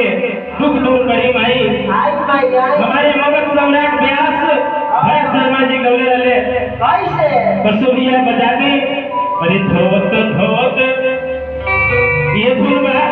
के दुख दूर करी माई। हमारे मगध सम्राट व्यास भरत शर्मा जी गौले रहे कैसे बसुरिया बजा के अरे धोत धोत ये धुन बड़ा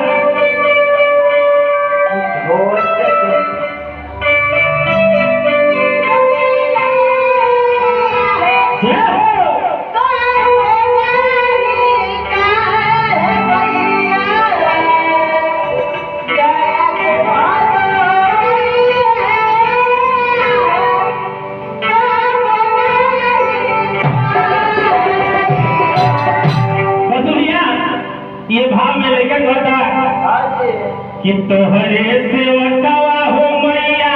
ये भाव में लेकर कहता कि तोहरे सेवकवा हो मैया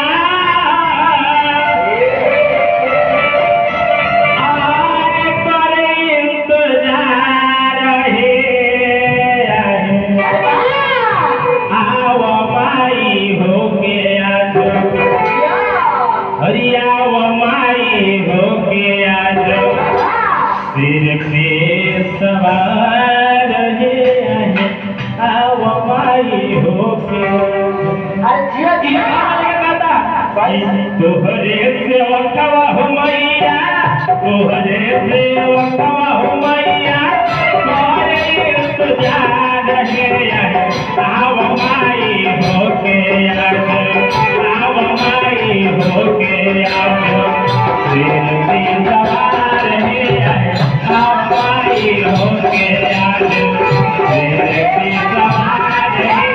आए करे इंतजार हे आव माई हो के आज हरियाव माई हो के आज सिर पे सवार तोहरे सेवकवा हो मैया तोहरे सेवकवा हो मैया तोहरे इंतजार है आव माई हो के आज आव माई हो के आज दिल पे सवार है आव माई हो के आज दिल पे सवार है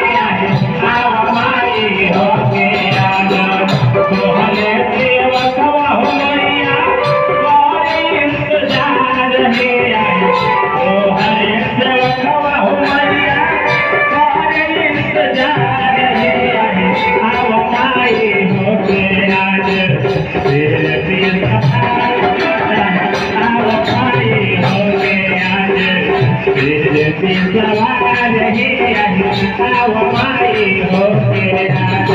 आव माई हो के आज तोहरे सेवकवा हो मैया तोहरे इंतजार है तोहरे सेवकवा हो मैया तोहरे इंतजार है आव माई हो के आज तेरे प्रिय आव माई हो के आज तेरे प्रिय सवार है आव माई हो के आज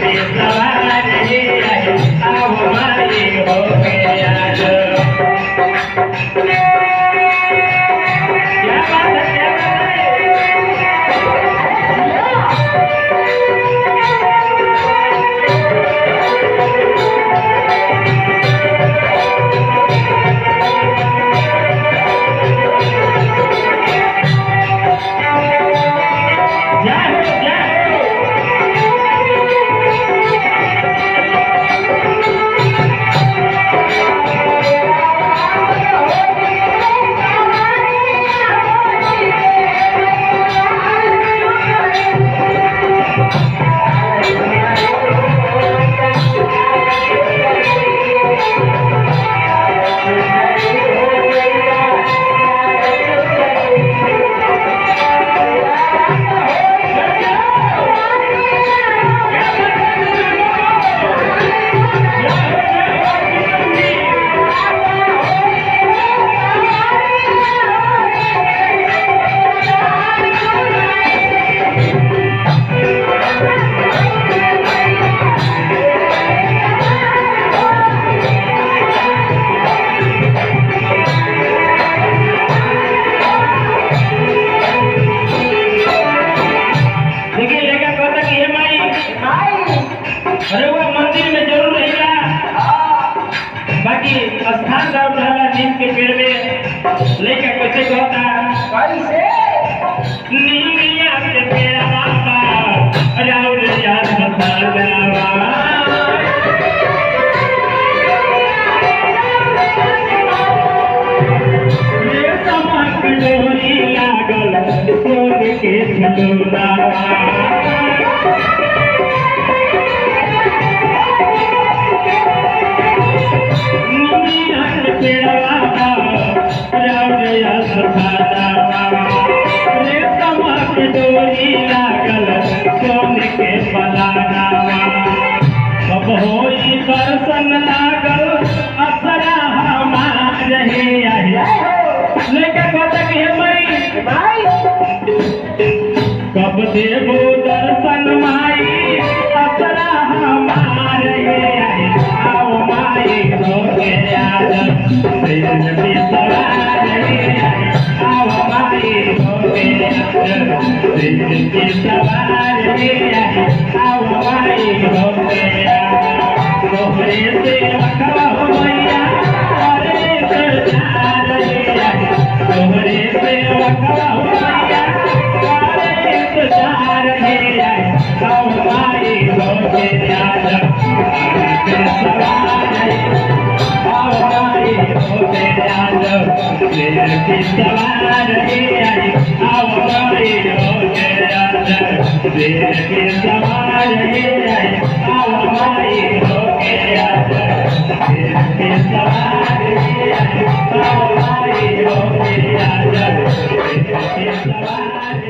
पे सवार हे आई आओ माई होके आज क्या बात है क्या बात है अरे वो मंदिर में जरूर रहेगा बाकी स्थान राउर रहला नीम के पेड़ में लेके कैसे कहता कैसे नीमिया के पेड़ बाबा राउर याद बतावा ये समक डोरी लागल सोन के सिंदूरवा डोरी लागल सोन के पलानावा अब होई दर्शन लागल असरा हमार हे आया लेके कतक हे माई कब देबो दर्शन माई असरा हमार हे आया आओ माई होके आज सेन पे सवार हे आया आओ माई होके सेन पे सवार हे आया आओ माई होके तोहरे से रखवा हो मैया अरे सरदार हे आया तोहरे से रखवा हो मैया अरे सरदार हे आया आओ माई होके आज पे सवार हे आओ माई होके आज सेन पे सवार हे आया आओ माई होके आज सेन पे सवार हे आया आओ माई होके आज सेन पे सवार हे आया आओ माई होके आज सेन पे सवार